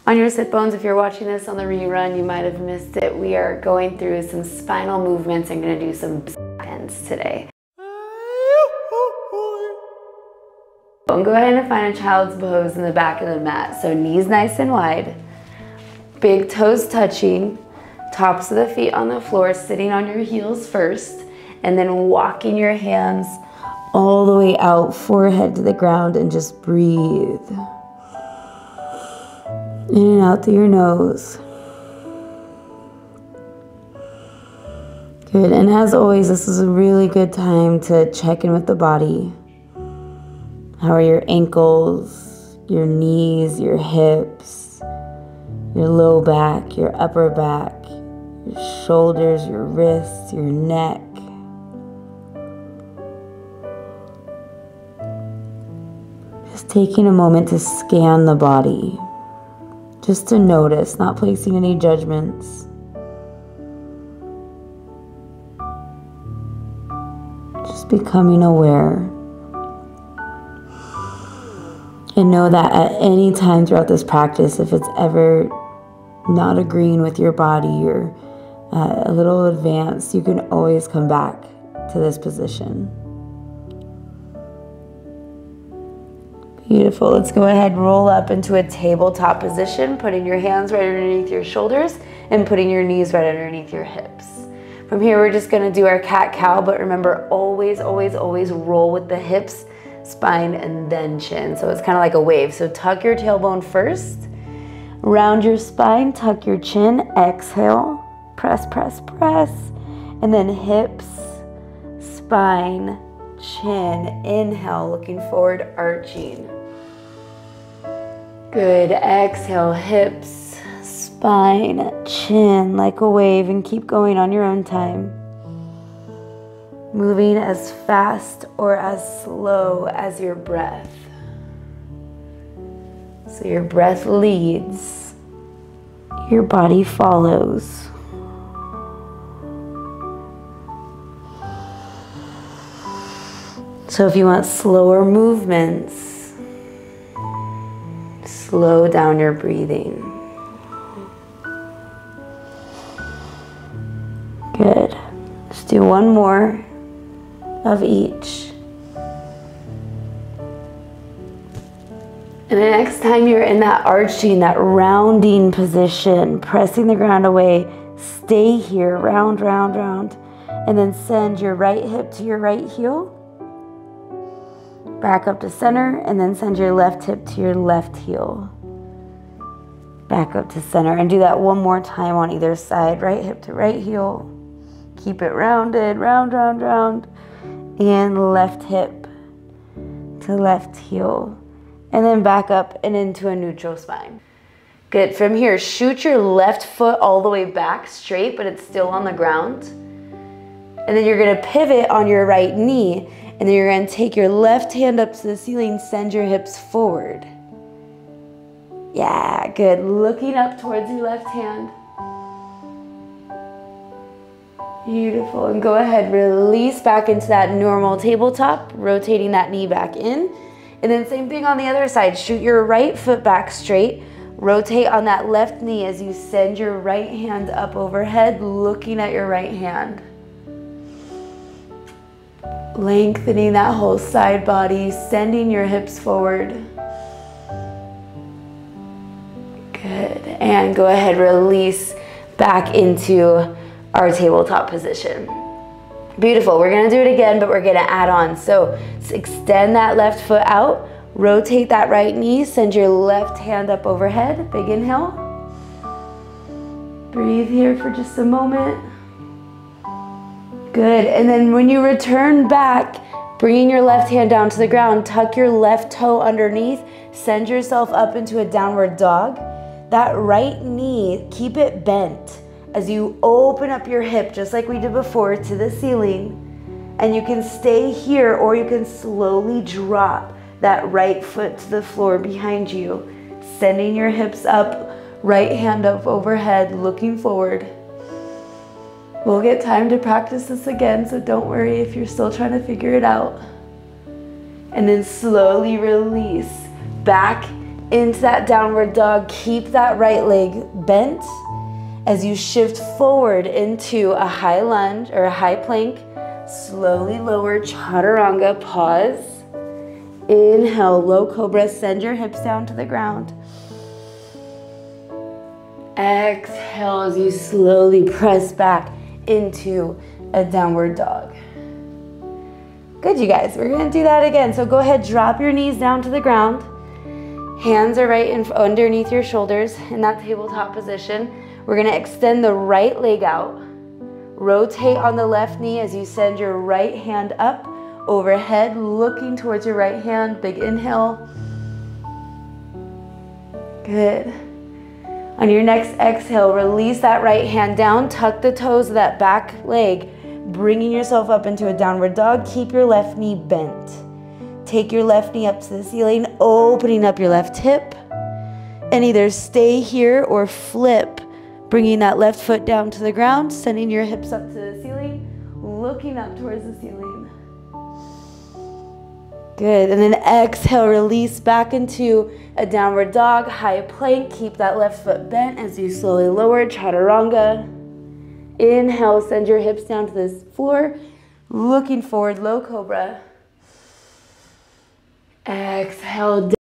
On your sit bones, if you're watching this on the rerun, you might have missed it. We are going through some spinal movements and going to do some bends today. And go ahead and find a child's pose in the back of the mat. So knees nice and wide, big toes touching, tops of the feet on the floor, sitting on your heels first, and then walking your hands all the way out, forehead to the ground, and just breathe. In and out through your nose. Good, and as always, this is a really good time to check in with the body. How are your ankles, your knees, your hips, your low back, your upper back, your shoulders, your wrists, your neck. Just taking a moment to scan the body. Just to notice, not placing any judgments. Just becoming aware. And know that at any time throughout this practice, if it's ever not agreeing with your body or a little advanced, you can always come back to this position. Beautiful. Let's go ahead and roll up into a tabletop position, putting your hands right underneath your shoulders and putting your knees right underneath your hips. From here, we're just going to do our cat-cow, but remember, always, always, always roll with the hips, spine, and then chin. So it's kind of like a wave. So tuck your tailbone first, round your spine, tuck your chin, exhale, press, press, press, and then hips, spine, chin, inhale, looking forward, arching. Good, exhale, hips, spine, chin, like a wave, and keep going on your own time. Moving as fast or as slow as your breath. So your breath leads, your body follows. So if you want slower movements, slow down your breathing. Good. Let's do one more of each. And the next time you're in that arching, that rounding position, pressing the ground away, stay here, round, round, round, and then send your right hip to your right heel. Back up to center, and then send your left hip to your left heel. Back up to center, and do that one more time on either side. Right hip to right heel. Keep it rounded, round, round, round. And left hip to left heel. And then back up and into a neutral spine. Good. From here, shoot your left foot all the way back straight, but it's still on the ground. And then you're going to pivot on your right knee. And then you're going to take your left hand up to the ceiling, send your hips forward. Yeah, good. Looking up towards your left hand. Beautiful. And go ahead, release back into that normal tabletop, rotating that knee back in. And then same thing on the other side. Shoot your right foot back straight. Rotate on that left knee as you send your right hand up overhead, looking at your right hand. Lengthening that whole side body, sending your hips forward. Good. And go ahead, release back into our tabletop position. Beautiful. We're going to do it again, but we're going to add on. So extend that left foot out, rotate that right knee, send your left hand up overhead. Big inhale. Breathe here for just a moment. Good, and then when you return back, bringing your left hand down to the ground, tuck your left toe underneath, send yourself up into a downward dog. That right knee, keep it bent as you open up your hip, just like we did before, to the ceiling. And you can stay here, or you can slowly drop that right foot to the floor behind you, sending your hips up, right hand up overhead, looking forward. We'll get time to practice this again, so don't worry if you're still trying to figure it out. And then slowly release back into that downward dog. Keep that right leg bent as you shift forward into a high lunge or a high plank. Slowly lower, chaturanga, pause. Inhale, low cobra, send your hips down to the ground. Exhale as you slowly press back into a downward dog. Good, you guys, we're gonna do that again. So go ahead, drop your knees down to the ground. Hands are right underneath your shoulders in that tabletop position. We're gonna extend the right leg out. Rotate on the left knee as you send your right hand up overhead, looking towards your right hand. Big inhale. Good. On your next exhale, release that right hand down, tuck the toes of that back leg, bringing yourself up into a downward dog. Keep your left knee bent. Take your left knee up to the ceiling, opening up your left hip, and either stay here or flip, bringing that left foot down to the ground, sending your hips up to the ceiling, looking up towards the ceiling. Good, and then exhale, release back into a downward dog, high plank. Keep that left foot bent as you slowly lower, chaturanga. Inhale, send your hips down to this floor, looking forward, low cobra. Exhale,